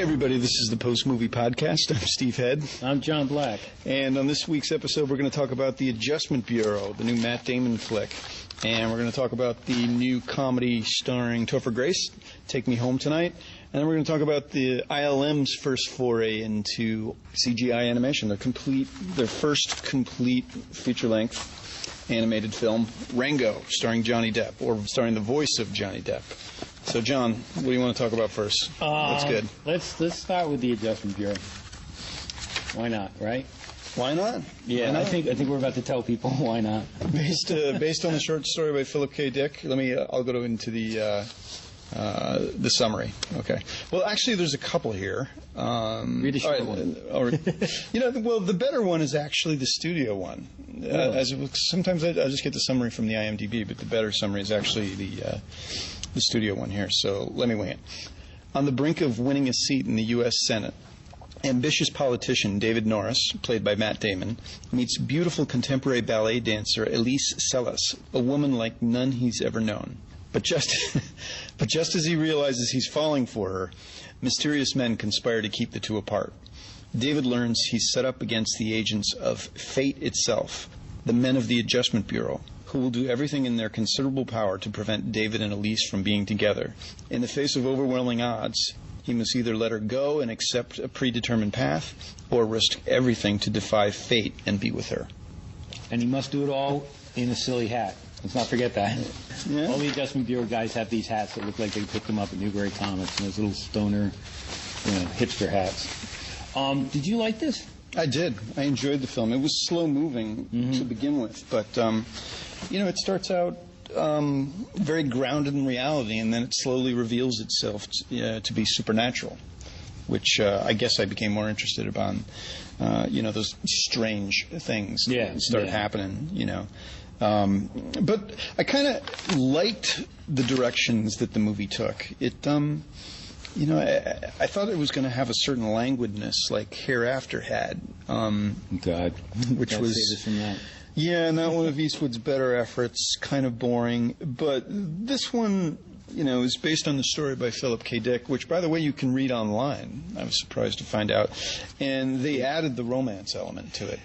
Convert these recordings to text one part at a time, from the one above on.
Hey everybody, this is the Post Movie Podcast. I'm Steve Head. I'm John Black. And on this week's episode, we're going to talk about The Adjustment Bureau, the new Matt Damon flick. And we're going to talk about the new comedy starring Topher Grace, Take Me Home Tonight. And then we're going to talk about the ILM's first foray into CGI animation, their first complete feature-length animated film, Rango, starring Johnny Depp, or starring the voice of Johnny Depp. So, John, what do you want to talk about first? That's good. Let's start with the Adjustment Bureau. Why not, right? Why not? Yeah, why not? I think we're about to tell people why not. Based on the short story by Philip K. Dick. I'll go into the summary. Okay. Well, actually, there's a couple here. Read the short one. The better one is actually the studio one. Sometimes I just get the summary from the IMDb, but the better summary is actually the studio one here. So let me wing it. On the brink of winning a seat in the U.S. Senate, ambitious politician David Norris, played by Matt Damon, meets beautiful contemporary ballet dancer Elise Sellas, a woman like none he's ever known. But just as he realizes he's falling for her, mysterious men conspire to keep the two apart. David learns he's set up against the agents of fate itself, the men of the Adjustment Bureau, who will do everything in their considerable power to prevent David and Elise from being together. In the face of overwhelming odds, he must either let her go and accept a predetermined path, or risk everything to defy fate and be with her. And he must do it all in a silly hat. Let's not forget that. Yeah. All the Adjustment Bureau guys have these hats that look like they picked them up at Newberry Comics, and those little stoner, hipster hats. Did you like this? I did. I enjoyed the film. It was slow-moving to begin with, but it starts out very grounded in reality, and then it slowly reveals itself to be supernatural, which I guess I became more interested upon. Those strange things that start happening. But I kind of liked the directions that the movie took. It, I thought it was going to have a certain languidness like Hereafter had. God. Which was... Save us from that. Yeah, not one of Eastwood's better efforts, kind of boring. But this one, is based on the story by Philip K. Dick, which, by the way, you can read online. I was surprised to find out. And they added the romance element to it.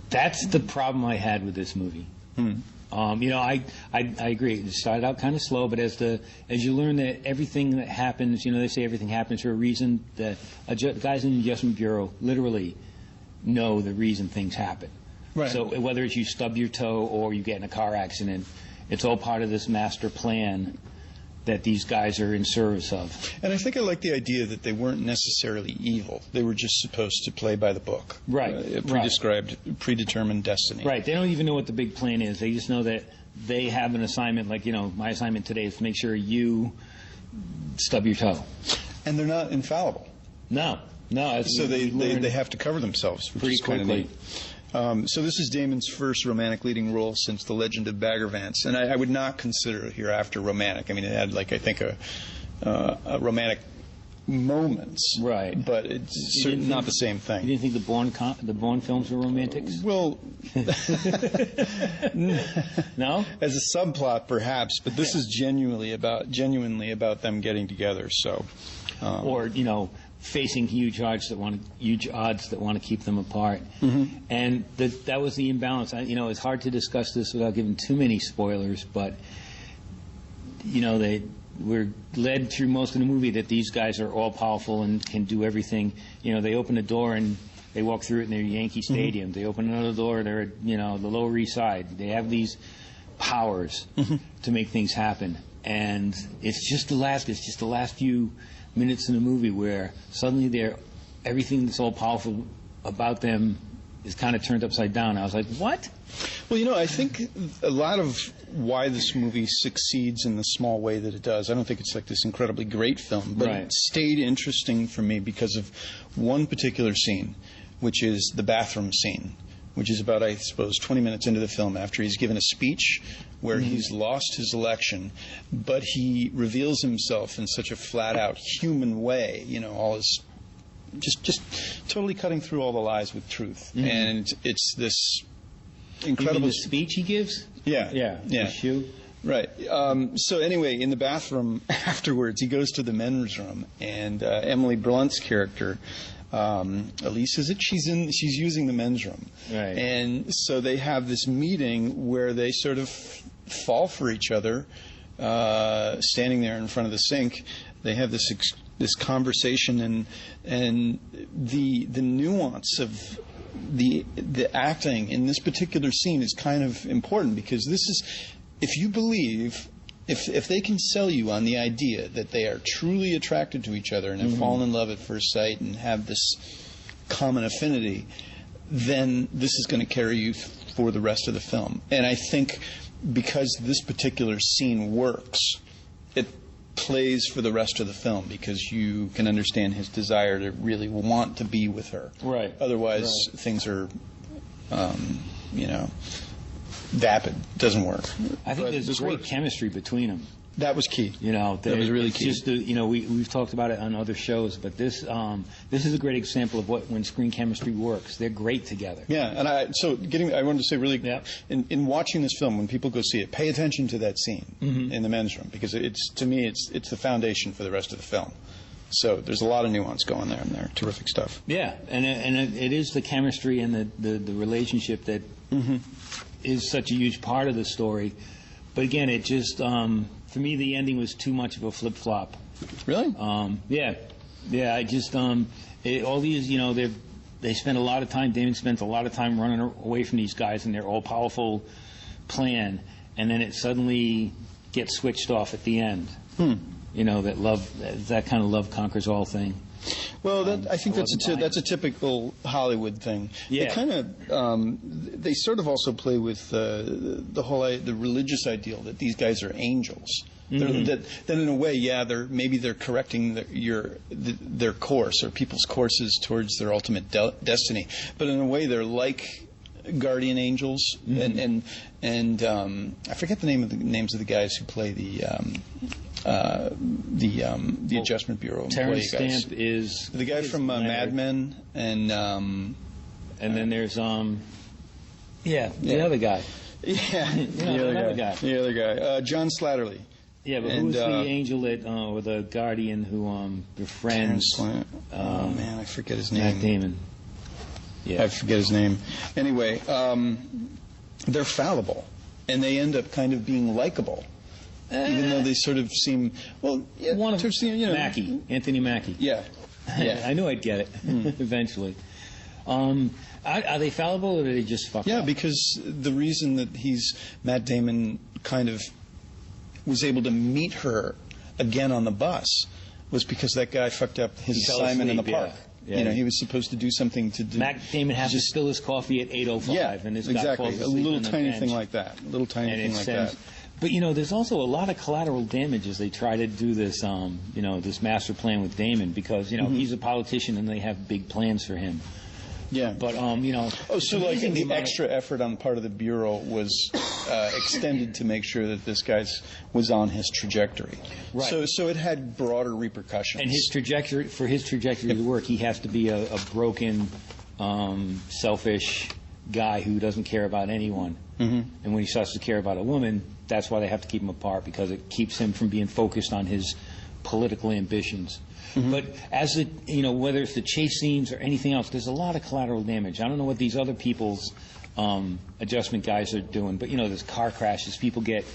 That's the problem I had with this movie. I agree. It started out kind of slow, but as you learn that everything that happens, they say everything happens for a reason. The guys in the Adjustment Bureau literally know the reason things happen. Right. So whether it's you stub your toe or you get in a car accident, it's all part of this master plan that these guys are in service of. And I think I like the idea that they weren't necessarily evil. They were just supposed to play by the book. Right. Predetermined destiny. Right. They don't even know what the big plan is. They just know that they have an assignment, like, my assignment today is to make sure you stub your toe. And they're not infallible. No. So they have to cover themselves, which pretty is kind of quickly. neat. So this is Damon's first romantic leading role since The Legend of Bagger Vance, and I would not consider it Hereafter romantic. I mean, it had a romantic moments, right? But it's certainly not the same thing. You didn't think the Bourne films were romantics? Well, no. As a subplot, perhaps, but this is genuinely about them getting together. So, or facing huge odds that want to keep them apart. And that was the imbalance. It's hard to discuss this without giving too many spoilers, but we're led through most of the movie that these guys are all powerful and can do everything. They open a door and they walk through it and they're Yankee Stadium. They open another door, they're at the Lower East Side. They have these powers to make things happen, and it's just the last few minutes in the movie where suddenly everything that's all powerful about them is kind of turned upside down. I was like, what? Well, I think a lot of why this movie succeeds in the small way that it does, I don't think it's like this incredibly great film, but It stayed interesting for me because of one particular scene, which is the bathroom scene, which is about, I suppose, 20 minutes into the film after he's given a speech where he's lost his election, but he reveals himself in such a flat-out human way, all his just totally cutting through all the lies with truth. And it's this incredible... You mean the speech he gives? Yeah. The shoe? Right. So anyway, in the bathroom afterwards, he goes to the men's room, and Emily Blunt's character, Elise, is it? She's using the men's room, right? And so they have this meeting where they sort of fall for each other, standing there in front of the sink. They have this conversation, and the nuance of the acting in this particular scene is kind of important, because this is, if you believe, if they can sell you on the idea that they are truly attracted to each other and have fallen in love at first sight and have this common affinity, then this is going to carry you for the rest of the film. And I think because this particular scene works, it plays for the rest of the film, because you can understand his desire to really want to be with her. Right. Otherwise, things are, vapid. Doesn't work. I think there's great chemistry between them. That was key. That was really key. Just we've talked about it on other shows, but this is a great example of when screen chemistry works. They're great together. Yeah, and I wanted to say really, in watching this film, when people go see it, pay attention to that scene in the men's room, because to me it's the foundation for the rest of the film. So there's a lot of nuance going there, and they're terrific stuff. Yeah, and it is the chemistry and the relationship that is such a huge part of the story. But again, it just, for me, the ending was too much of a flip-flop. Really? Yeah. I just, all these, they spend a lot of time, Damon spends a lot of time running away from these guys and their all-powerful plan, and then it suddenly gets switched off at the end. That kind of love conquers all thing. Well, I think that's a typical Hollywood thing. Yeah. They kind of they sort of also play with the religious ideal that these guys are angels. That in a way, they're correcting their course, or people's courses towards their ultimate destiny. But in a way, they're like guardian angels, and I forget the names of the guys who play the Adjustment Bureau. Terrence Stamp is the guy from Mad Men, and then there's the other guy. Yeah, the other guy, John Slattery. Yeah, but who's the angel or the guardian who befriends? Oh man, I forget his name. Matt Damon. Yeah, I forget his name. Anyway, they're fallible, and they end up kind of being likable. Even though they sort of seem, one of Mackie, Anthony Mackie. Yeah. I knew I'd get it eventually. Are they fallible, or are they just fucked up? Yeah, because the reason that Matt Damon kind of was able to meet her again on the bus was because that guy fucked up his assignment in the park. Yeah. He was supposed to do something to do. Matt Damon has to spill his coffee at 8:05, and this guy falls asleep a little on the tiny bench. thing like that. But there's also a lot of collateral damage as they try to do this, this master plan with Damon, because he's a politician and they have big plans for him. Yeah. But so like the extra effort on the part of the Bureau was extended to make sure that this guy was on his trajectory. Right. So it had broader repercussions. And his trajectory to work, he has to be a broken, selfish guy who doesn't care about anyone. And when he starts to care about a woman, that's why they have to keep him apart, because it keeps him from being focused on his political ambitions. But as whether it's the chase scenes or anything else, there's a lot of collateral damage. I don't know what these other people's adjustment guys are doing, but there's car crashes. People get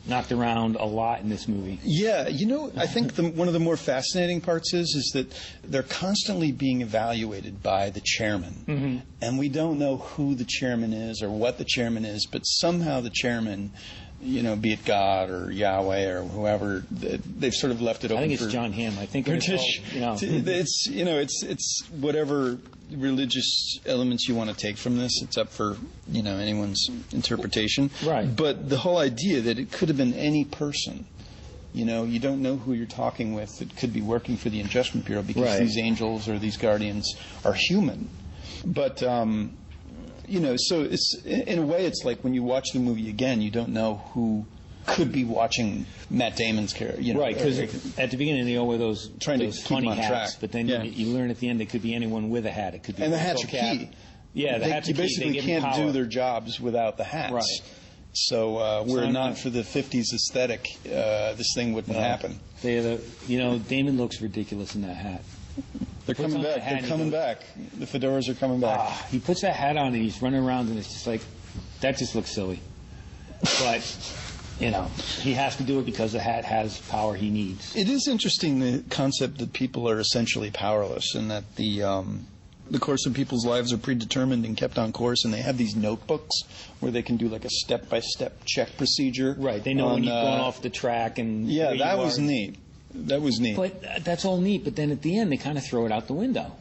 knocked around a lot in this movie. Yeah, I think one of the more fascinating parts is that they're constantly being evaluated by the chairman, and we don't know who the chairman is or what the chairman is, but somehow the chairman, be it God or Yahweh or whoever, they've sort of left it open. I think it's John Hamm. I think British. It's whatever religious elements you want to take from this. It's up for anyone's interpretation. Right. But the whole idea that it could have been any person. You don't know who you're talking with that could be working for the Adjustment Bureau, because these angels or these guardians are human. But so it's in a way, it's like when you watch the movie again, you don't know who could be watching Matt Damon's character. Right, because at the beginning they all wear those funny hats, track. but then you learn at the end it could be anyone with a hat. It could be and the hats are key. Yeah, the hats are key. You basically can't do their jobs without the hats. Right. So were it not for the 50s aesthetic, this thing wouldn't happen. Damon looks ridiculous in that hat. They're coming back. They're coming back. The fedoras are coming back. He puts that hat on and he's running around and it's just like, that just looks silly. But, he has to do it because the hat has power he needs. It is interesting, the concept that people are essentially powerless and that the course of people's lives are predetermined and kept on course, and they have these notebooks where they can do like a step-by-step check procedure. Right. They know when you're going off the track and yeah, that was neat. That was neat. But that's all neat, but then at the end they kind of throw it out the window.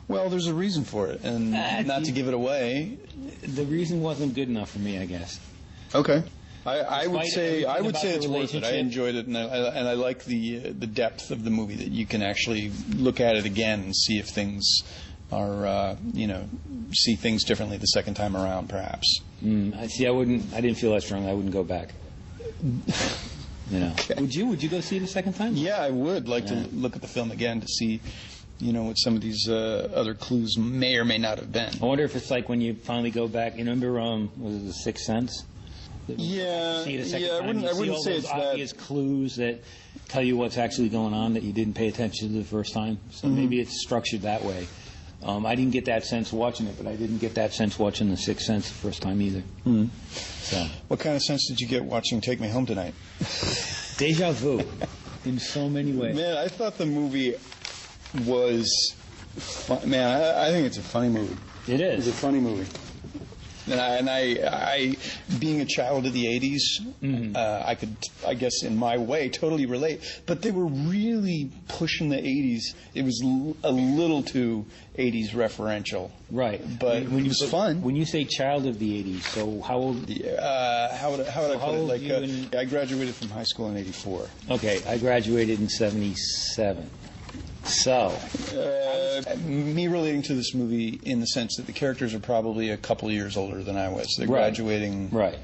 Well, there's a reason for it, and not to give it away. The reason wasn't good enough for me, I guess. Okay. I would say it's worth it. I enjoyed it, and I like the depth of the movie, that you can actually look at it again and see if things are see things differently the second time around, perhaps. I didn't feel that strong. I wouldn't go back. Okay. Would you go see it a second time? Yeah, I would like to look at the film again to see what some of these other clues may or may not have been. I wonder if it's like when you finally go back. Remember, was it The Sixth Sense? Yeah, see it a second time. I wouldn't say it's obvious clues that tell you what's actually going on that you didn't pay attention to the first time. So maybe it's structured that way. I didn't get that sense watching it, but I didn't get that sense watching The Sixth Sense the first time either. So, what kind of sense did you get watching Take Me Home Tonight? Deja vu, in so many ways. Man, I thought the movie was fun. Man, I think it's a funny movie. It is. It's a funny movie. And I being a child of the 80s, I could, I guess, in my way, totally relate. But they were really pushing the 80s. It was a little too 80s referential. Right. But it was fun. When you say child of the 80s, so how old? How would I put it? Like, I graduated from high school in '84. Okay, I graduated in '77. So, me relating to this movie in the sense that the characters are probably a couple years older than I was. They're graduating. Right.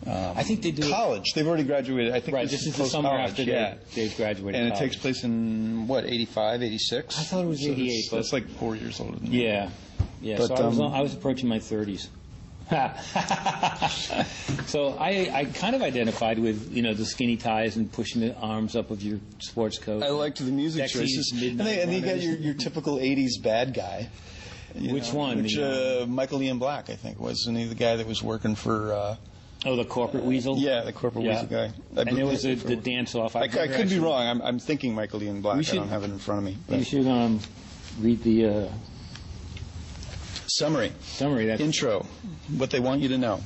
I think they do college. They've already graduated. I think this is the summer after they've graduated. And college. It takes place in what, 85, 86? I thought it was 88. So that's like 4 years older than me. Yeah. But, so I was approaching my 30s. So I kind of identified with the skinny ties and pushing the arms up of your sports coat. I liked the music choices, and you got your typical '80s bad guy. Which one? Michael Ian Black, I think, wasn't he the guy that was working for? The corporate weasel. Yeah, the corporate weasel guy. And it was the dance off. I could be wrong. I'm thinking Michael Ian Black. I don't have it in front of me. You should read the. Summary. Intro. What they want you to know.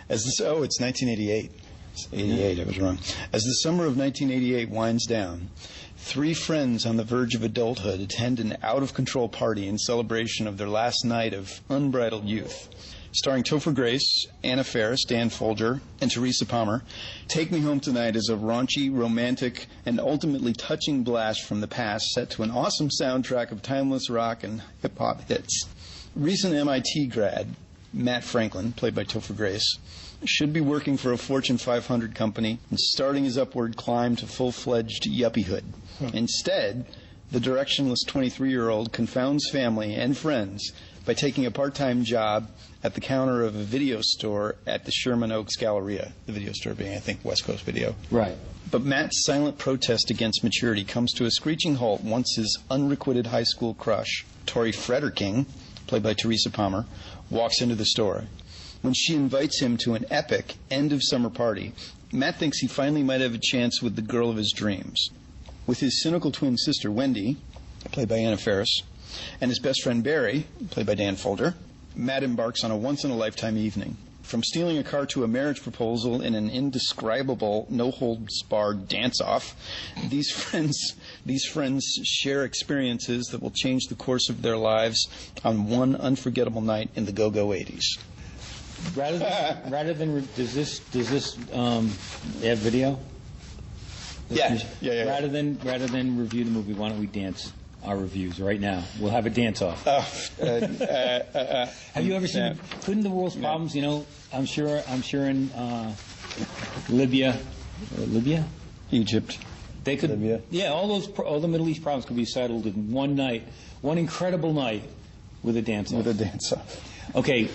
It's 1988. It's 88, I was wrong. As the summer of 1988 winds down, three friends on the verge of adulthood attend an out-of-control party in celebration of their last night of unbridled youth. Starring Topher Grace, Anna Faris, Dan Folger, and Teresa Palmer, Take Me Home Tonight is a raunchy, romantic, and ultimately touching blast from the past set to an awesome soundtrack of timeless rock and hip-hop hits. Recent MIT grad, Matt Franklin, played by Topher Grace, should be working for a Fortune 500 company and starting his upward climb to full-fledged yuppiehood. Instead, the directionless 23-year-old confounds family and friends by taking a part-time job at the counter of a video store at the Sherman Oaks Galleria, the video store being, I think, West Coast Video. Right. But Matt's silent protest against maturity comes to a screeching halt once his unrequited high school crush, Tori Frederking, played by Teresa Palmer, walks into the store. When she invites him to an epic end-of-summer party, Matt thinks he finally might have a chance with the girl of his dreams. With his cynical twin sister, Wendy, played by Anna Faris, and his best friend, Barry, played by Dan Folger, Matt embarks on a once-in-a-lifetime evening. From stealing a car to a marriage proposal in an indescribable, no-holds-barred dance-off, these friends share experiences that will change the course of their lives on one unforgettable night in the go-go 80s. Rather than does this have video? Yeah. Rather than review the movie, why don't we dance our reviews right now? We'll have a dance-off. Have you ever seen? Couldn't the world's problems? I'm sure in Libya, Egypt. They could. Libya. Yeah, all the Middle East problems could be settled in one night, one incredible night, with a dance-off. With a dance-off. Okay.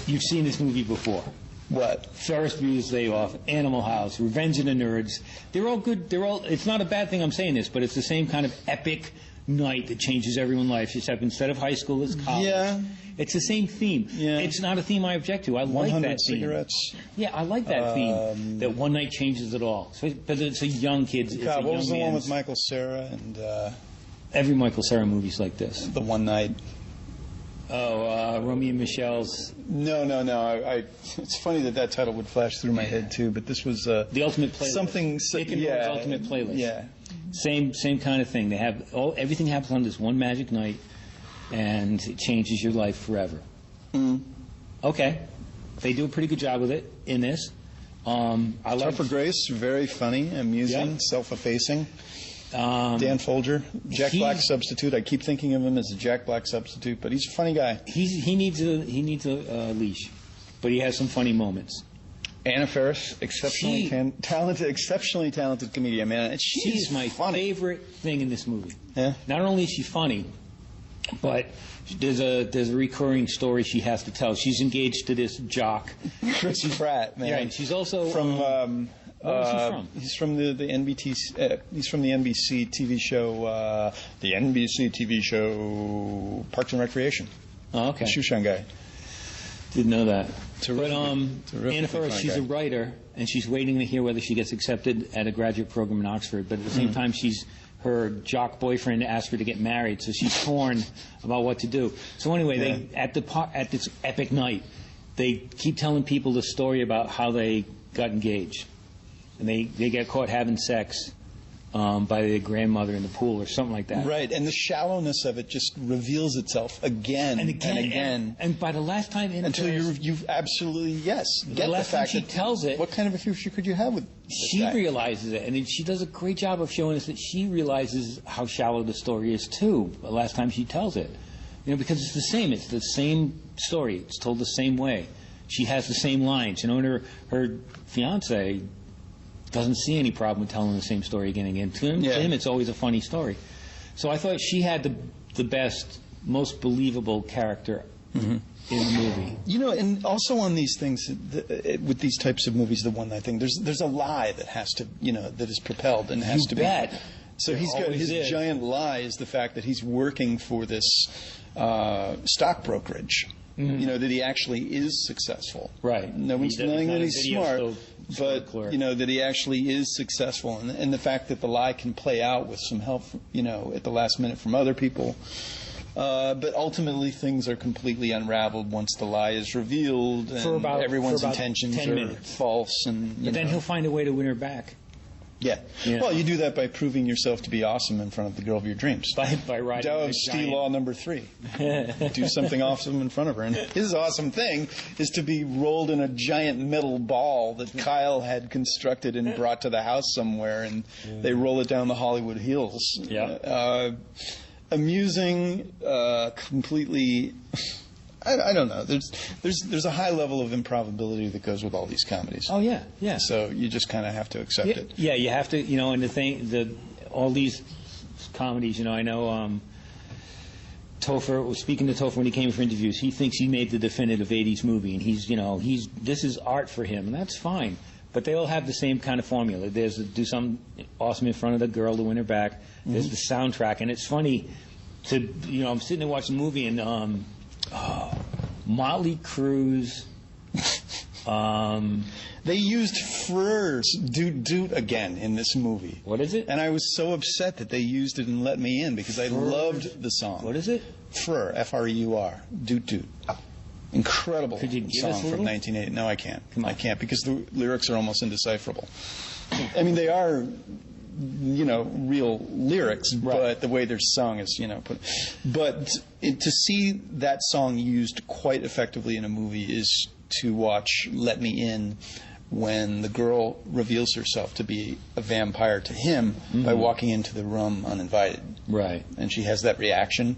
You've seen this movie before. What? Ferris Bueller's Day Off, Animal House, Revenge of the Nerds. They're all good. It's not a bad thing I'm saying this, but it's the same kind of epic night that changes everyone's life, except instead of high school, it's college. Yeah. It's the same theme. Yeah. It's not a theme I object to. I like that theme. cigarettes. Yeah, I like that theme. That one night changes it all. But it's a young kid's. God, what was the one with Michael Cera and every Michael Cera movie's like this. the one night? Romeo and Michelle's. No. It's funny that title would flash through my head too, but this was The Ultimate Playlist. something. Dick and Rose's Ultimate Playlist. Yeah. Same kind of thing. They have everything happens on this one magic night, and it changes your life forever. Okay, they do a pretty good job with it in this. Tough for Grace, very funny, amusing, self-effacing. Dan Folger, Jack Black substitute. I keep thinking of him as a Jack Black substitute, but he's a funny guy. He needs a leash, but he has some funny moments. Anna Faris, exceptionally talented comedian, man. And She's my favorite thing in this movie. Yeah. Not only is she funny, but there's a recurring story she has to tell. She's engaged to this jock, Chris Pratt, man. Yeah, and she's also from. Where is he from? He's from the NBC. He's from the NBC TV show. The NBC TV show Parks and Recreation. Oh, okay. The Shushan guy. Didn't know that. Terrific. But Anna Faris, she's a writer, and she's waiting to hear whether she gets accepted at a graduate program in Oxford. But at the same time, her jock boyfriend asked her to get married, so she's torn about what to do. So anyway, at this epic night, they keep telling people the story about how they got engaged. And they get caught having sex by their grandmother in the pool or something like that. Right, and the shallowness of it just reveals itself again and again. And by the last time... Until you've absolutely, get the fact she tells it... What kind of a future could you have with She realizes it, and she does a great job of showing us that she realizes how shallow the story is, too, the last time she tells it. Because it's the same. It's the same story. It's told the same way. She has the same lines. And her fiancé... doesn't see any problem with telling the same story again and again. To him, it's always a funny story. So I thought she had the best, most believable character in the movie. And also on these things, with these types of movies, the one night thing, there's a lie that has to, that is propelled and has to be. So he's got his giant lie is the fact that he's working for this stock brokerage. That he actually is successful. Right. No one's denying that he's smart, but that he actually is successful, and the fact that the lie can play out with some help, at the last minute from other people. But ultimately, things are completely unraveled once the lie is revealed, and everyone's intentions are false. But then he'll find a way to win her back. Yeah. Well, you do that by proving yourself to be awesome in front of the girl of your dreams. By riding Dow Stee Law number 3. Do something awesome in front of her. And his awesome thing is to be rolled in a giant metal ball that Kyle had constructed and brought to the house somewhere, and they roll it down the Hollywood Hills. Yeah. Amusing, completely... I don't know. There's a high level of improbability that goes with all these comedies. Oh yeah. So you just kind of have to accept it. Yeah, you have to. And all these comedies. I know Topher. Speaking to Topher when he came for interviews, he thinks he made the definitive '80s movie, and this is art for him, and that's fine. But they all have the same kind of formula. There's do something awesome in front of the girl to win her back. There's the soundtrack, and it's funny to I'm sitting there watching the movie and. Motley Crue's. They used Freur's Doot Doot again in this movie. What is it? And I was so upset that they used it and let me in because I loved the song. What is it? Freur, F-R-E-U-R, Doot Doot. Incredible song from 1980. No, I can't. I can't because the lyrics are almost indecipherable. I mean, they are... real lyrics, but the way they're sung is, But to see that song used quite effectively in a movie is to watch Let Me In when the girl reveals herself to be a vampire to him by walking into the room uninvited. Right. And she has that reaction.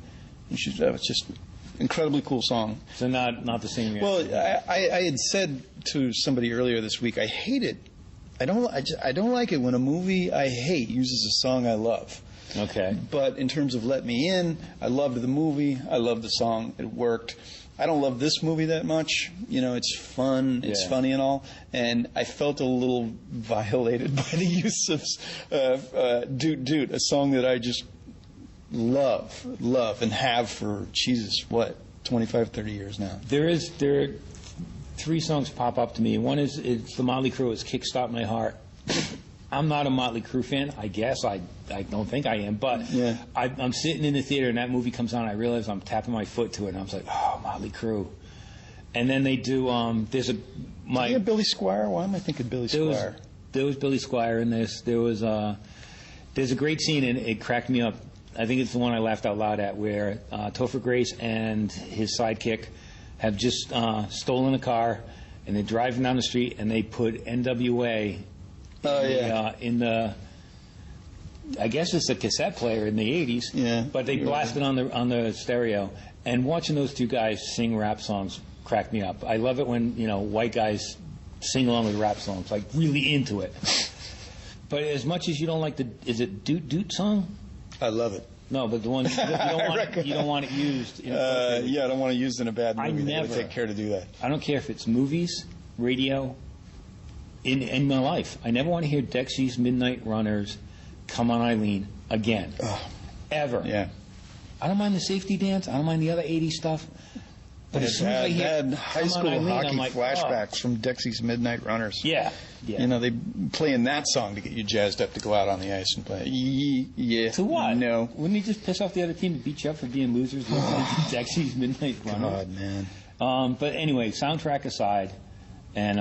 And it's just incredibly cool song. So not the same reaction. Well, I had said to somebody earlier this week, I hate it. I don't like it when a movie I hate uses a song I love. Okay. But in terms of Let Me In, I loved the movie. I loved the song. It worked. I don't love this movie that much. It's fun, it's funny and all, and I felt a little violated by the use of Doot Doot, a song that I just love, and have for, 25, 30 years now. There are 3 songs pop up to me. One is the Motley Crue, it's Kickstart My Heart. I'm not a Motley Crue fan, I guess. I don't think I am, but I'm sitting in the theater and that movie comes on, I realize I'm tapping my foot to it, and I was like, oh, Motley Crue. And then they do, Did you have Billy Squier? Why am I thinking Billy Squier? There was Billy Squier in this. There's a great scene, and it cracked me up. I think it's the one I laughed out loud at, where Topher Grace and his sidekick have just stolen a car, and they're driving down the street, and they put NWA in the, I guess it's a cassette player in the 80s, but they blast it on the stereo. And watching those 2 guys sing rap songs cracked me up. I love it when white guys sing along with rap songs, like really into it. But as much as you don't like is it Doot Doot song? I love it. No, but the one you don't want it used. I don't want it used in a bad movie. I take care to do that. I don't care if it's movies, radio. In my life, I never want to hear Dexy's Midnight Runners, Come On Eileen again, ever. Yeah. I don't mind the Safety Dance. I don't mind the other 80s stuff. But as soon as I hear high school hockey flashbacks from Dexy's Midnight Runners. Yeah. They play in that song to get you jazzed up to go out on the ice and play. Yeah. To what? No. Wouldn't he just piss off the other team to beat you up for being losers? Dexy's Midnight Runners. God, man. But anyway, soundtrack aside, and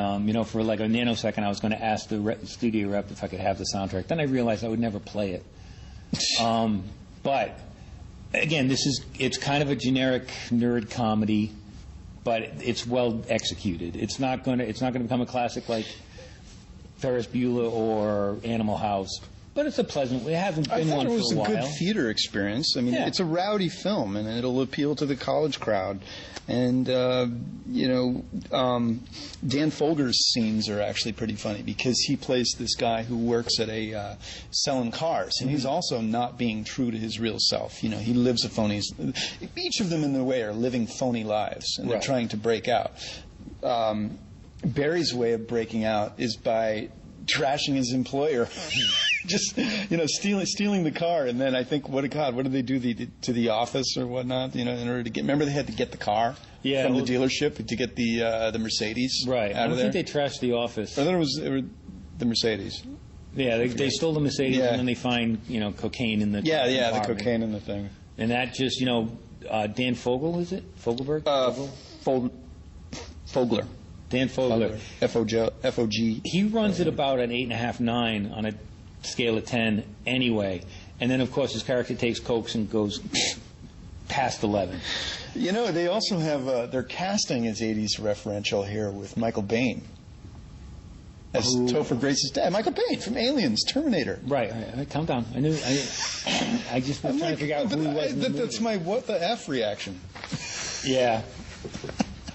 for like a nanosecond, I was going to ask the studio rep if I could have the soundtrack. Then I realized I would never play it. But again, it's kind of a generic nerd comedy, but it's well executed. It's not going to become a classic like Ferris Bueller or Animal House, but it's a pleasant. It hasn't been one for a while. I thought it was a good theater experience. I mean, it's a rowdy film, and it'll appeal to the college crowd. And Dan Folger's scenes are actually pretty funny because he plays this guy who works at a selling cars, and he's also not being true to his real self. He lives a phony. Each of them, in their way, are living phony lives, and they're trying to break out. Barry's way of breaking out is by trashing his employer. Just stealing the car, and then I think, what did they do to the office or whatnot? In order to get. Remember, they had to get the car from the dealership to get the Mercedes. Right. I don't think they trashed the office. I thought it was the Mercedes. Yeah, they stole the Mercedes, and then they find cocaine in the the cocaine in the thing. And that just Dan Fogel, is it Fogelberg? Fogler. Dan Fogler. F-O-G. He runs at about an 8.5, 9 on a scale of 10 anyway. And then, of course, his character takes cokes and goes past 11. They also have, their casting is 80s referential here with Michael Biehn as Topher Grace's dad. Michael Biehn from Aliens, Terminator. Right. Calm down. I knew. I just was trying to figure out who he was in the movie. That's my what the F reaction. Yeah.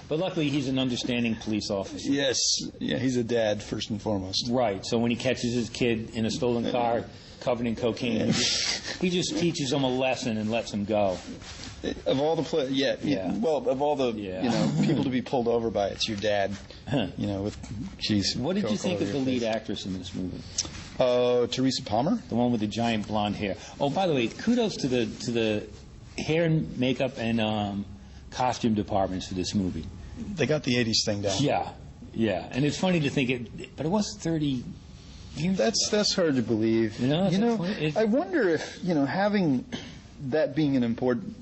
But luckily, he's an understanding police officer. Yes. Yeah, he's a dad, first and foremost. Right. So when he catches his kid in a stolen car covered in cocaine, he just teaches him a lesson and lets him go. Of all the of all the people to be pulled over by, it's your dad. With cheese. What did you think of the lead actress in this movie? Teresa Palmer, the one with the giant blonde hair. Oh, by the way, kudos to the hair and makeup and costume departments for this movie. They got the 80s thing down. Yeah, and it's funny to think but it was 30 years. That's hard to believe. I wonder if having that being an important,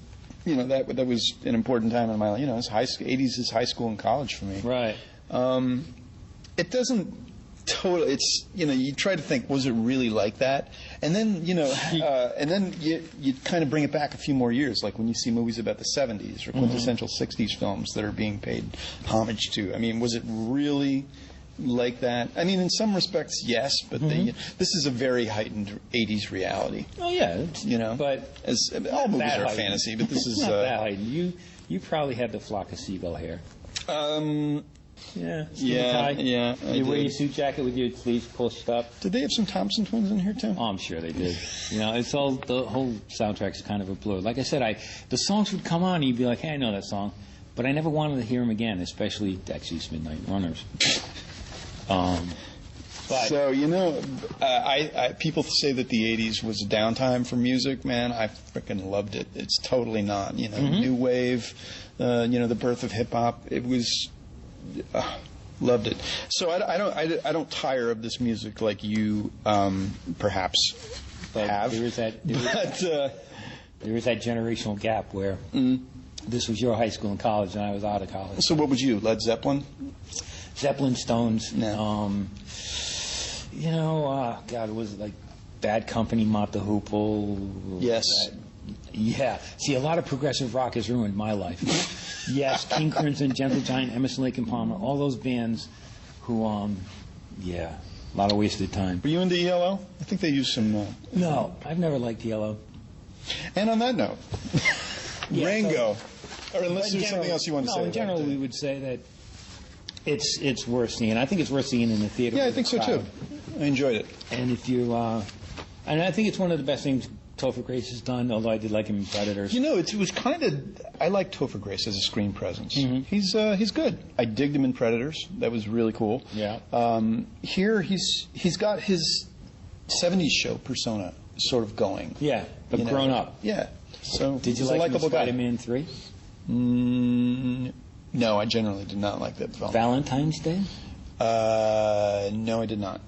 that was an important time in my life. It's 80s is high school and college for me. Right. It doesn't totally. It's you try to think, was it really like that? And then and then you kind of bring it back a few more years, like when you see movies about the 70s or quintessential 60s films that are being paid homage to. I mean, was it really like that? I mean, in some respects, yes, but this is a very heightened 80s reality. Oh yeah, but as all movies are fantasy, but this is not that heightened. You probably had the flock of seagull hair. Yeah. You wear your suit jacket with your sleeves pushed up. Did they have some Thompson twins in here too? Oh, I'm sure they did. It's all, the whole soundtrack's kind of a blur. Like I said, the songs would come on and you'd be like, hey, I know that song. but I never wanted to hear them again, especially Dexys Midnight Runners. But So, people say that the 80s was a downtime for music. Man, I freaking loved it. It's totally not. New wave, the birth of hip-hop. It was... loved it. So I don't tire of this music like you perhaps have. There was that generational gap where this was your high school and college, and I was out of college. So what was you? Led Zeppelin? Zeppelin, Stones. No. God, it was like Bad Company, Mott the Hoople. Yes. Yeah. See, a lot of progressive rock has ruined my life. Yes, King Crimson, Gentle Giant, Emerson, Lake and Palmer, all those bands who, a lot of wasted time. Were you into ELO? I think they used some... No, I've never liked Yellow. And on that note, Rango. Or unless there's general, something else you want to say. No, in general, we would say that it's worth seeing. I think it's worth seeing in the theater. Yeah, I think so too. I enjoyed it. And if you, and I think it's one of the best things Topher Grace has done, although I did like him in Predators. It was kind of... I like Topher Grace as a screen presence. Mm-hmm. He's good. I digged him in Predators. That was really cool. Yeah. Here, he's got his 70s show persona sort of going. Yeah, but grown up. Yeah. So did you like him in Spider-Man 3? No, I generally did not like that film. Valentine's Day? No, I did not.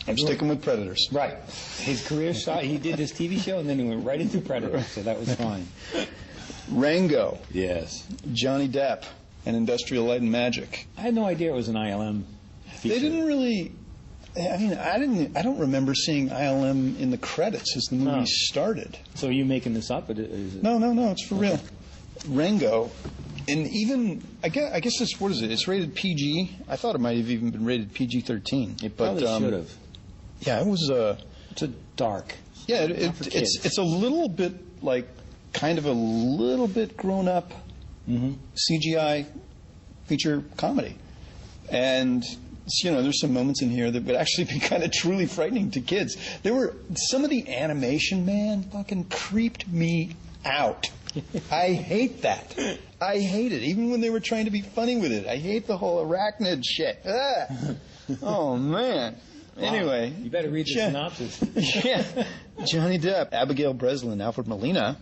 I'm sticking with Predators. Right. His career shot, he did this TV show and then he went right into Predators, so that was fine. Rango. Yes. Johnny Depp and Industrial Light and Magic. I had no idea it was an ILM feature. They didn't really... I don't remember seeing ILM in the credits as the movie started. So are you making this up? Or is it... No, it's for real. Rango, and even I guess it's, what is it? It's rated PG. I thought it might have even been rated PG-13. It probably should have. Yeah, it was. It's a dark. Yeah, it's a little bit like kind of a little bit grown up CGI feature comedy, and. There's some moments in here that would actually be kind of truly frightening to kids. There were some of the animation, man, fucking creeped me out. I hate that. I hate it. Even when they were trying to be funny with it. I hate the whole arachnid shit. Oh, man. Wow. Anyway. You better read the synopsis. Yeah. Johnny Depp, Abigail Breslin, Alfred Molina,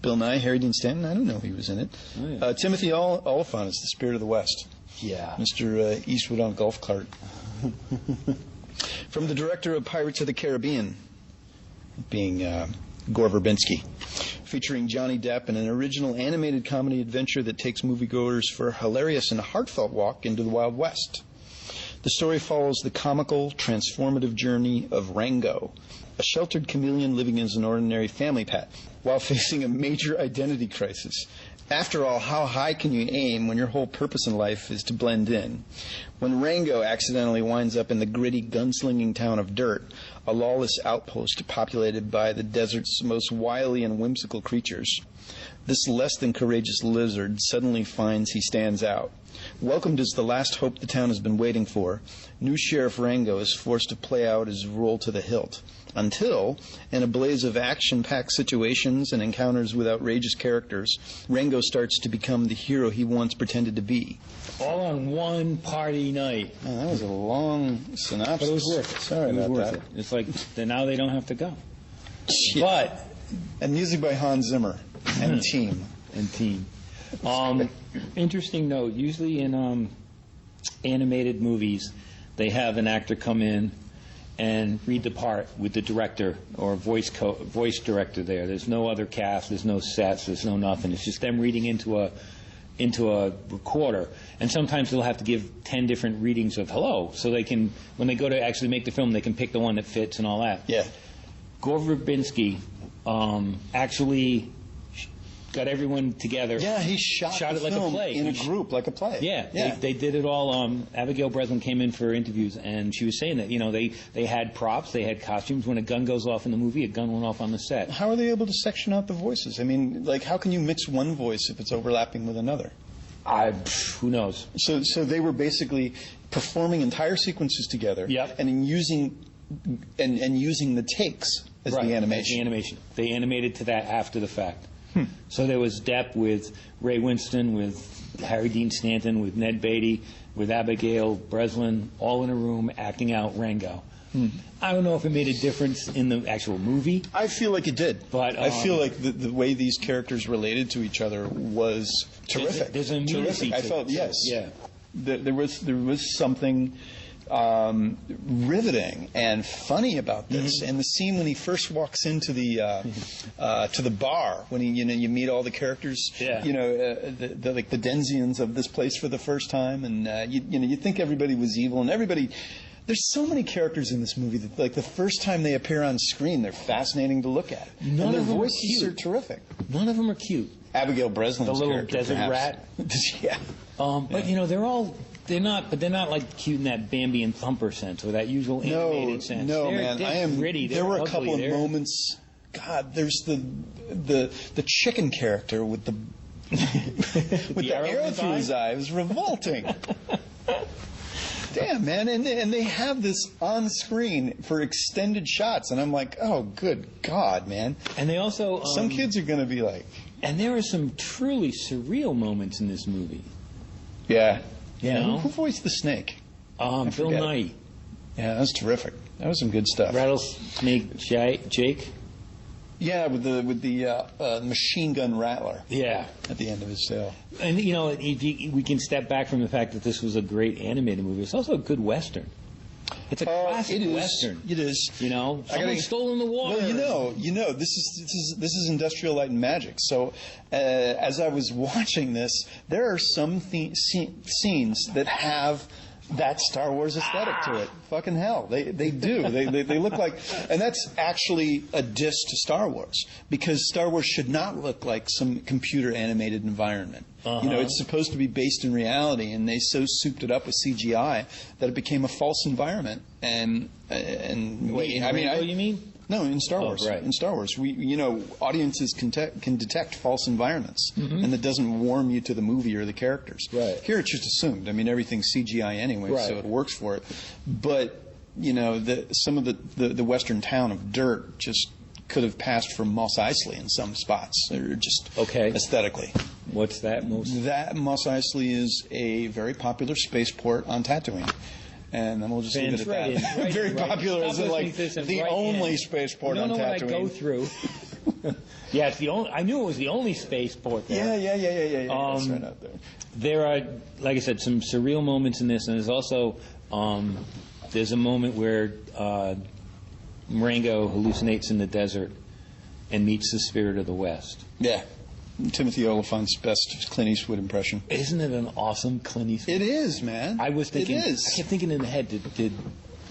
Bill Nye, Harry Dean Stanton. I don't know who was in it. Oh, yeah. Timothy Oliphant is the Spirit of the West. Yeah. Mr. Eastwood on a golf cart. From the director of Pirates of the Caribbean, being Gore Verbinski, featuring Johnny Depp in an original animated comedy adventure that takes moviegoers for a hilarious and heartfelt walk into the Wild West. The story follows the comical, transformative journey of Rango, a sheltered chameleon living as an ordinary family pet, while facing a major identity crisis. After all, how high can you aim when your whole purpose in life is to blend in? When Rango accidentally winds up in the gritty, gunslinging town of Dirt, a lawless outpost populated by the desert's most wily and whimsical creatures, this less than courageous lizard suddenly finds he stands out. Welcomed as the last hope the town has been waiting for, new Sheriff Rango is forced to play out his role to the hilt. Until, in a blaze of action-packed situations and encounters with outrageous characters, Rango starts to become the hero he once pretended to be. All on one party night. Oh, that was a long synopsis. But it was worth it. Sorry about that. It. It's like, now they don't have to go. Yeah. But... And music by Hans Zimmer and team. Interesting note, usually in animated movies, they have an actor come in and read the part with the director or voice director there. There's no other cast, there's no sets, there's no nothing. It's just them reading into a recorder. And sometimes they'll have to give 10 different readings of hello, so they can, when they go to actually make the film, they can pick the one that fits and all that. Yeah. Gore Verbinski actually got everyone together. Yeah, he shot it like a play. In a group, like a play. Yeah. They did it all. Abigail Breslin came in for interviews, and she was saying that, they had props, they had costumes. When a gun goes off in the movie, a gun went off on the set. How are they able to section out the voices? I mean, how can you mix one voice if it's overlapping with another? Who knows? So they were basically performing entire sequences together. Yep. And using the takes as the animation. As the animation. They animated to that after the fact. So there was Depp with Ray Winston, with Harry Dean Stanton, with Ned Beatty, with Abigail Breslin, all in a room acting out Rango. I don't know if it made a difference in the actual movie. I feel like it did. But I feel like the way these characters related to each other was terrific. There's a immunity. I felt, yes. Yeah. There was something riveting and funny about this. And the scene when he first walks into the bar, when you meet all the characters, Yeah. like the Denzians of this place for the first time, and you think everybody was evil, and everybody. There's so many characters in this movie that, like, the first time they appear on screen, they're fascinating to look at. None and their of them are voices cute. are terrific. None of them are cute. Abigail Breslin's The little character, desert perhaps. rat. Yeah. But they're not like cute in that Bambi and Thumper sense or that usual animated sense. No, they're, man. They're gritty. There were a ugly. couple of moments. God, there's the chicken character with the with the arrow through his eye. It was revolting. Damn, man, and they have this on screen for extended shots, and I'm like, oh, good God, man. And they also some kids are going to be like, and there are some truly surreal moments in this movie. yeah, You know? Who voiced the snake? Bill forget. Nighy, Yeah, that was terrific. That was some good stuff. Rattlesnake Jake. Yeah, with the machine gun rattler. Yeah. At the end of his tail. And we can step back from the fact that this was a great animated movie. It's also a good Western. It's a classic Western. It is. Someone's stolen the water. Well, this is Industrial Light and Magic. So, as I was watching this, there are some scenes that have that Star Wars aesthetic to it. Fucking hell, they do. They look like, and that's actually a diss to Star Wars, because Star Wars should not look like some computer animated environment. It's supposed to be based in reality, and they so souped it up with CGI that it became a false environment. And Wait, Rango, you mean? No, in Star Wars. Right. In Star Wars, audiences can detect false environments, and that doesn't warm you to the movie or the characters. Right. Here, it's just assumed. I mean, everything's CGI anyway, Right. so it works for it. But some of the western town of dirt just could have passed for Mos Eisley in some spots. They're just aesthetically. What's that most? That Mos Eisley is a very popular spaceport on Tatooine. And then we'll just leave it at that. Right, Very popular, as in, like, the only spaceport on Tatooine. You don't know what I go through. Yeah, it's the only. I knew it was the only spaceport there. Yeah. That's right out there. There are, like I said, some surreal moments in this, and there's also there's a moment where Rango hallucinates in the desert and meets the spirit of the West. Yeah. Timothy Oliphant's best Clint Eastwood impression. Isn't it an awesome Clint Eastwood? It is, man. I was thinking. It is. I kept thinking in the head, did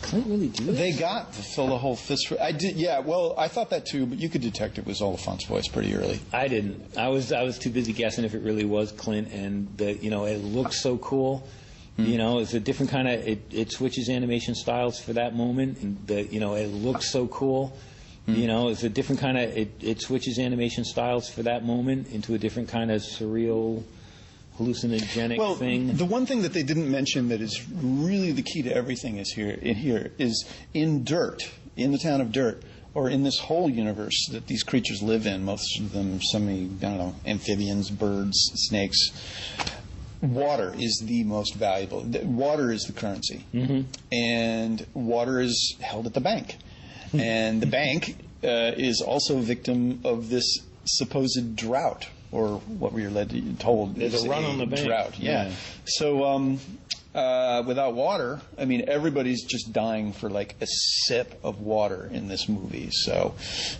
Clint really do this? They got to fill the whole fist. I did. Yeah. Well, I thought that too, but you could detect it was Oliphant's voice pretty early. I didn't. I was too busy guessing if it really was Clint, and it looked so cool. It's a different kind of. It switches animation styles for that moment, and it looks so cool. It's a different kind of. It switches animation styles for that moment into a different kind of surreal, hallucinogenic thing. The one thing that they didn't mention that is really the key to everything is in dirt, in the town of Dirt, or in this whole universe that these creatures live in. Most of them, amphibians, birds, snakes. Water is the most valuable. Water is the currency, and water is held at the bank. And the bank is also a victim of this supposed drought, or what we were told There's is a run on the bank. Drought. Yeah. So without water, I mean, everybody's just dying for like a sip of water in this movie. So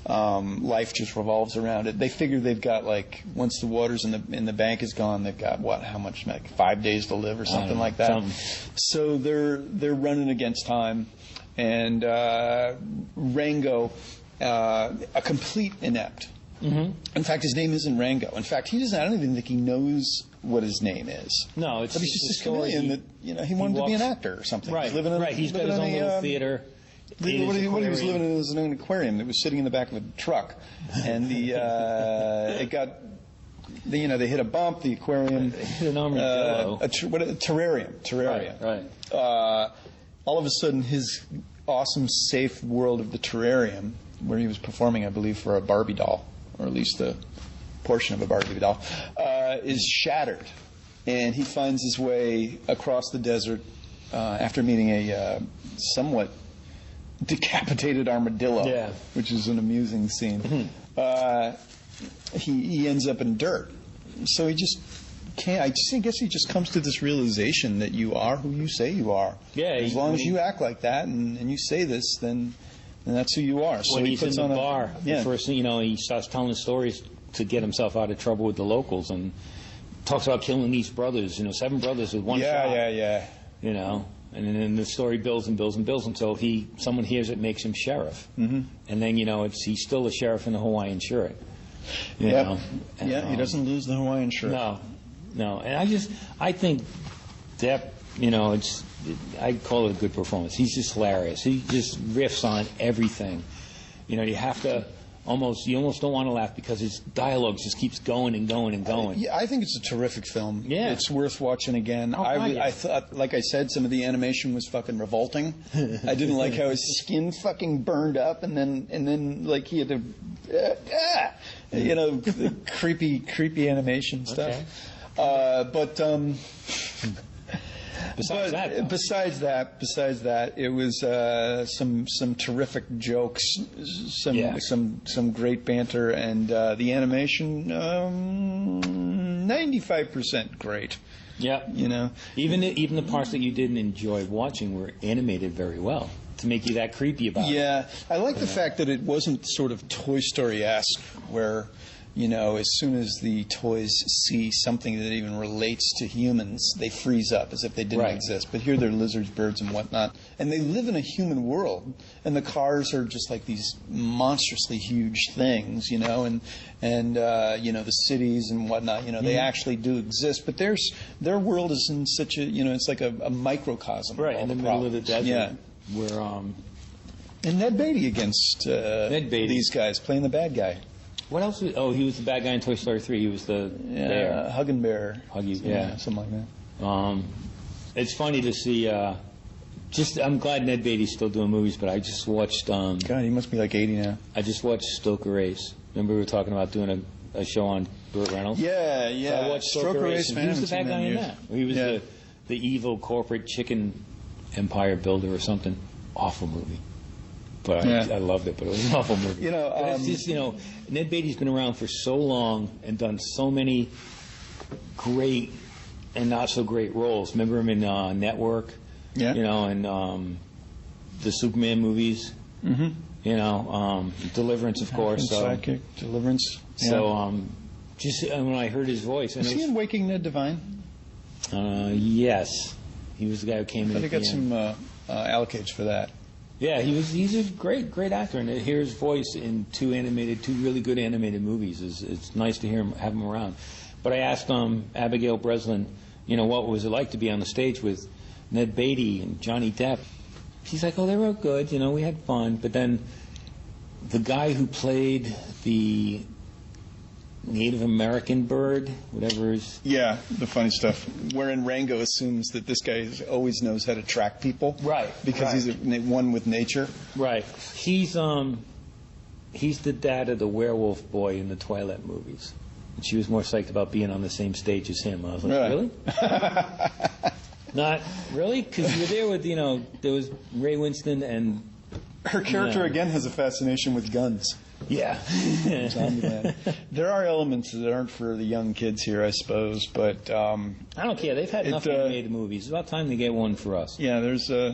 life just revolves around it. They figure they've got once the water's in the bank is gone, they've got how much, 5 days to live or something like that. So they're running against time. And Rango, a complete inept. In fact, his name isn't Rango. In fact, I don't even think he knows what his name is. No, it's but he's just this chameleon that he wanted to be an actor or something. Right, he's got his own little theater. What he was living in was an aquarium that was sitting in the back of a truck, and it got. They hit a bump. The aquarium. They hit an armadillo. A terrarium. Right. All of a sudden, his awesome, safe world of the terrarium, where he was performing, I believe, for a Barbie doll, or at least portion of a Barbie doll, is shattered. And he finds his way across the desert after meeting a somewhat decapitated armadillo, which is an amusing scene. He ends up in dirt. So he just can't. I guess he just comes to this realization that you are who you say you are. Yeah. As long as you act like that and you say this, then that's who you are. So when he he's puts in the on bar, the first thing, he starts telling the stories to get himself out of trouble with the locals, and talks about killing these brothers. 7 brothers with one shot. Yeah. And then the story builds and builds and builds until someone hears it, makes him sheriff. Mm-hmm. And then he's still a sheriff in a Hawaiian shirt. You know? And, he doesn't lose the Hawaiian shirt. No. And I think that I'd call it a good performance. He's just hilarious. He just riffs on everything. You have to you almost don't want to laugh because his dialogue just keeps going and going and going. I think it's a terrific film. Yeah. It's worth watching again. I thought, like I said, some of the animation was fucking revolting. I didn't like how his skin fucking burned up, and then like he had to, creepy animation stuff. Okay. Besides that, it was some terrific jokes, some great banter, and the animation 95% great. Yeah. Even the parts that you didn't enjoy watching were animated very well to make you that creepy about it. Yeah, I like the fact that it wasn't sort of Toy Story-esque, where as soon as the toys see something that even relates to humans, they freeze up as if they didn't exist. But here they're lizards, birds, and whatnot. And they live in a human world. And the cars are just like these monstrously huge things, and the cities and whatnot, they actually do exist. But their world is in such a, it's like a microcosm. Right, of all in the the middle of the desert. Yeah. Where, and Ned Beatty against these guys, playing the bad guy. What else? He was the bad guy in Toy Story 3. He was the bear. Hugging Bear. Something like that. It's funny to see. I'm glad Ned Beatty's still doing movies, but I just watched. God, he must be like 80 now. I just watched Stoker Race. Remember we were talking about doing a show on Burt Reynolds? Yeah. So I watched Stoker Race. He was the bad guy in that. He was the evil corporate chicken empire builder or something. Awful movie. But I loved it, but it was an awful movie. But it's just, Ned Beatty's been around for so long and done so many great and not so great roles. Remember him in Network? Yeah. And the Superman movies. Mm-hmm. Deliverance, of course. Sidekick, Deliverance. Yeah. So, when I heard his voice. Was he in Waking Ned Devine? Yes. He was the guy who came in. I think he got some allocates for that. Yeah, he's a great actor, and to hear his voice in two really good animated movies it's nice to have him around. But I asked Abigail Breslin, what was it like to be on the stage with Ned Beatty and Johnny Depp? She's like, they were good, we had fun. But then the guy who played the Native American bird, whatever is... Yeah, the funny stuff. Wherein Rango assumes that this guy always knows how to track people. Right. Because he's one with nature. Right. He's the dad of the werewolf boy in the Twilight movies. And she was more psyched about being on the same stage as him. I was like, really? Not really? Because you were there with, there was Ray Winston and... Her character, again, has a fascination with guns. Yeah. There are elements that aren't for the young kids here, I suppose, but... I don't care. They've had enough animated movies. It's about time they get one for us. Yeah, there's... they're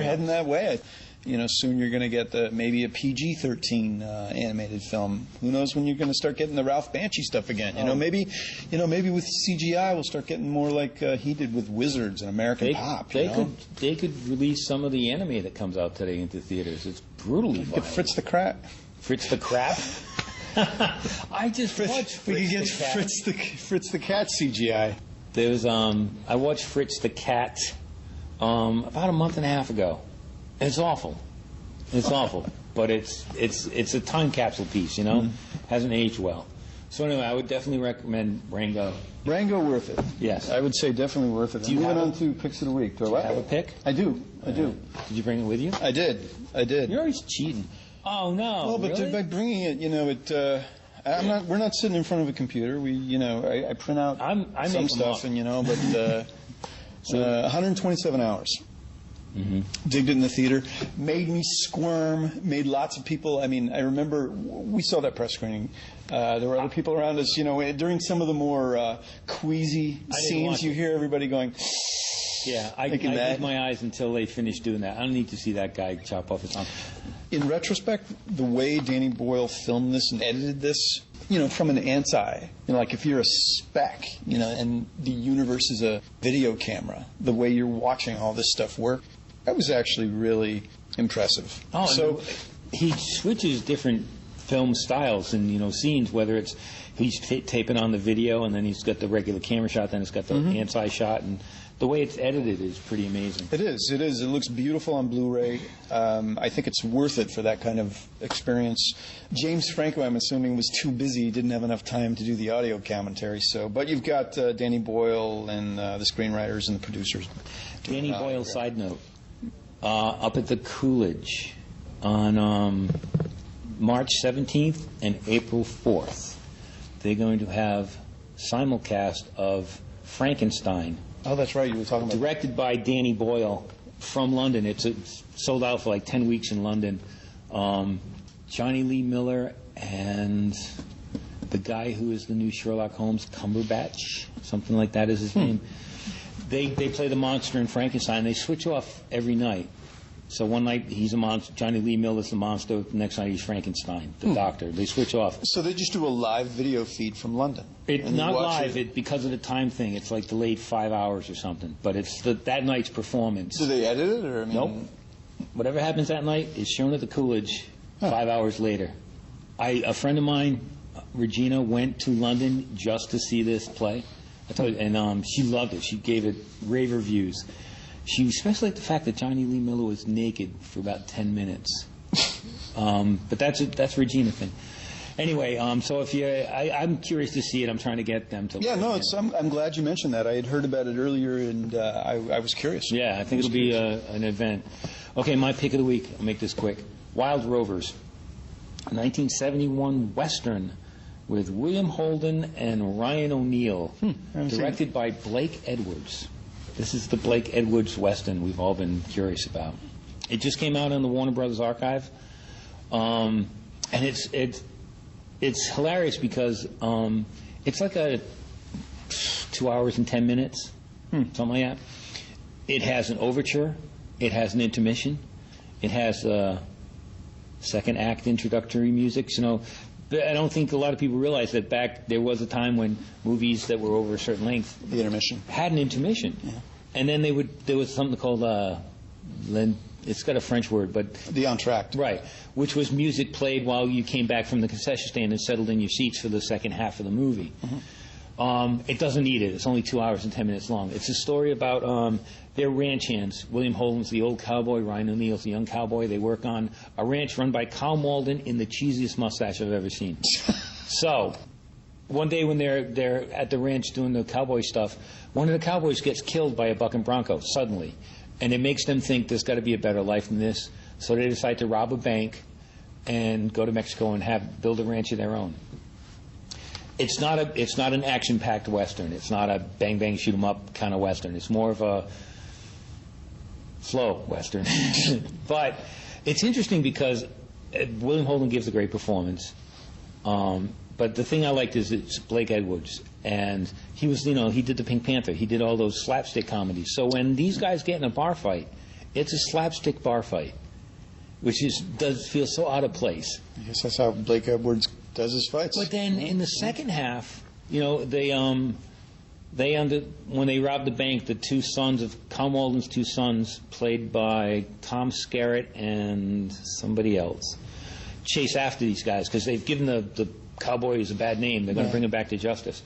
heading that way. Soon you're going to get maybe a PG-13 animated film. Who knows when you're going to start getting the Ralph Bakshi stuff again? Maybe with CGI we'll start getting more like he did with Wizards and American Pop. They could release some of the anime that comes out today into theaters. It's brutally violent. Fritz the Crap. Fritz the Crap? I just watched Fritz the Cat CGI. There was I watched Fritz the Cat about a month and a half ago. It's awful. It's awful. But it's a time capsule piece, Hasn't aged well. So anyway, I would definitely recommend Rango. Rango worth it. Yes. I would say definitely worth it. Moving on to picks of the week. Do you have a pick? I do. Did you bring it with you? I did. You're always cheating. Oh, no. Well, but really? by bringing it, I'm not. We're not sitting in front of a computer. I print out I some make stuff, them and but 127 hours. Mm-hmm. Digged it in the theater, made me squirm, made lots of people. I mean, I remember we saw that press screening. There were other people around us. During some of the more queasy scenes, you hear everybody going. Yeah, I closed my eyes until they finished doing that. I don't need to see that guy chop off his arm. In retrospect, the way Danny Boyle filmed this and edited this, from an ant's eye, like if you're a spec, and the universe is a video camera, the way you're watching all this stuff work, that was actually really impressive. Oh, so he switches different film styles and scenes, whether it's he's taping on the video and then he's got the regular camera shot, then it's got the ant's eye shot, and the way it's edited is pretty amazing. It is. It looks beautiful on Blu-ray. I think it's worth it for that kind of experience. James Franco, I'm assuming, was too busy, didn't have enough time to do the audio commentary. But you've got Danny Boyle and the screenwriters and the producers. Danny Boyle, side note, up at the Coolidge on March 17th and April 4th, they're going to have simulcast of Frankenstein. Oh, that's right. You were talking about directed by Danny Boyle from London. It's sold out for like 10 weeks in London. Johnny Lee Miller and the guy who is the new Sherlock Holmes, Cumberbatch, something like that is his name. They play the monster in Frankenstein. They switch off every night. So one night he's a monster, Johnny Lee Miller's the monster, the next night he's Frankenstein, the doctor. They switch off. So they just do a live video feed from London? Not live, because of the time thing. It's like delayed 5 hours or something. But it's that night's performance. Do they edit it? Or Nope. Whatever happens that night is shown at the Coolidge 5 hours later. A friend of mine, Regina, went to London just to see this play. I told you, and she loved it. She gave it rave reviews. She especially liked the fact that Johnny Lee Miller was naked for about 10 minutes. But that's Regina thing. Anyway, so if I'm curious to see it. I'm trying to get them to. Yeah, no, I'm glad you mentioned that. I had heard about it earlier, and I was curious. Yeah, I think it'll be an event. Okay, my pick of the week. I'll make this quick. Wild Rovers, 1971 Western with William Holden and Ryan O'Neal, directed by Blake Edwards. This is the Blake Edwards Western we've all been curious about. It just came out on the Warner Brothers Archive, and it's hilarious because it's like a 2 hours and 10 minutes, something like that. It has an overture, it has an intermission, it has second act introductory music. I don't think a lot of people realize that there was a time when movies that were over a certain length, the intermission, had an intermission, and then there was something called it's got a French word, but the entr'acte, right, which was music played while you came back from the concession stand and settled in your seats for the second half of the movie. It doesn't need it. It's only 2 hours and 10 minutes long. It's a story about their ranch hands. William Holden's the old cowboy. Ryan O'Neal's the young cowboy. They work on a ranch run by Carl Malden in the cheesiest mustache I've ever seen. So, one day when they're at the ranch doing the cowboy stuff, one of the cowboys gets killed by a bucking bronco suddenly. And it makes them think there's got to be a better life than this. So they decide to rob a bank and go to Mexico and build a ranch of their own. It's not an action-packed Western. It's not a bang-bang, shoot-'em-up kind of Western. It's more of a slow Western. But it's interesting because William Holden gives a great performance. But the thing I liked is it's Blake Edwards. And he was, he did the Pink Panther. He did all those slapstick comedies. So when these guys get in a bar fight, it's a slapstick bar fight, which does feel so out of place. I guess that's how Blake Edwards does his fights. But then in the second half, when they robbed the bank, the two sons of Carl Malden's two sons, played by Tom Skerritt and somebody else, chase after these guys because they've given the cowboys a bad name. They're going to bring him back to justice.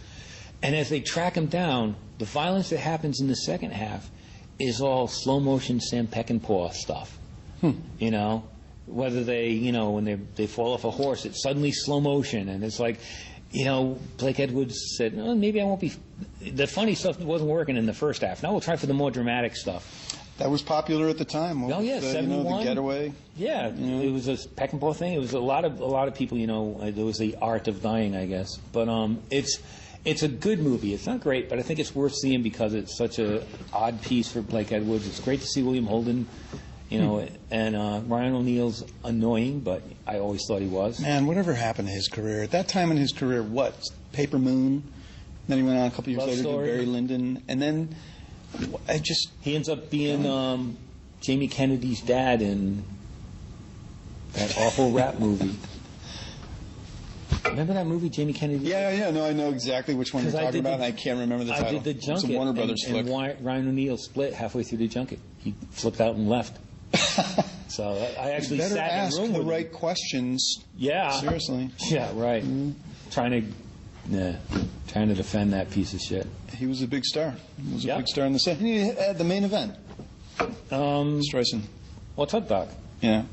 And as they track him down, the violence that happens in the second half is all slow motion Sam Peckinpah stuff. Whether when they fall off a horse, it's suddenly slow motion, and it's like, Blake Edwards said, maybe I won't be. The funny stuff wasn't working in the first half. Now we'll try for the more dramatic stuff. That was popular at the time. Oh yeah, 71. The Getaway. Yeah, it was a peck and paw thing. It was a lot of people. There was the art of dying, I guess. But it's a good movie. It's not great, but I think it's worth seeing because it's such a odd piece for Blake Edwards. It's great to see William Holden. And Ryan O'Neal's annoying, but I always thought he was. Man, whatever happened to his career? At that time in his career, what? Paper Moon? Then he went on a couple years Love later to Story. Barry Lyndon. And then He ends up being Jamie Kennedy's dad in that awful rap movie. Remember that movie, Jamie Kennedy? Yeah. No, I know exactly which one you're talking about, and I can't remember the title. I did the junket. It's a Warner Brothers flick. And Ryan O'Neal split halfway through the junket. He flipped out and left. So I actually better sat ask in the room the with right him. questions. Yeah. Seriously. Yeah, right. Trying to defend that piece of shit. He was a big star. He was a Yep. big star in the set. He had the main event. Streisand. What's up, Doc? Yeah.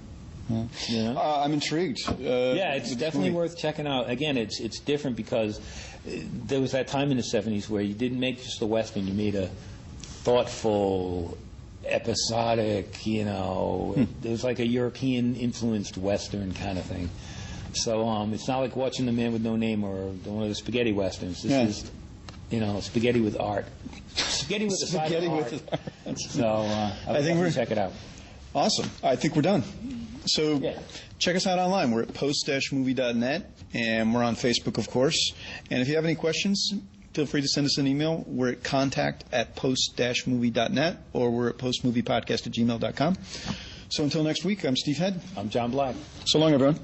I'm intrigued. It's definitely worth checking out. Again, it's different because there was that time in the 70s where you didn't make just a Western, you made a thoughtful, episodic, it was like a European-influenced Western kind of thing. So it's not like watching The Man with No Name or one of the spaghetti Westerns. This is, spaghetti with art. Spaghetti with a side of art. So I think we'll check it out. Awesome. I think we're done. So check us out online. We're at post-movie.net, and we're on Facebook, of course. And if you have any questions, feel free to send us an email. We're at contact@post-movie.net, or we're at postmoviepodcast@gmail.com. So until next week, I'm Steve Head. I'm John Black. So long, everyone.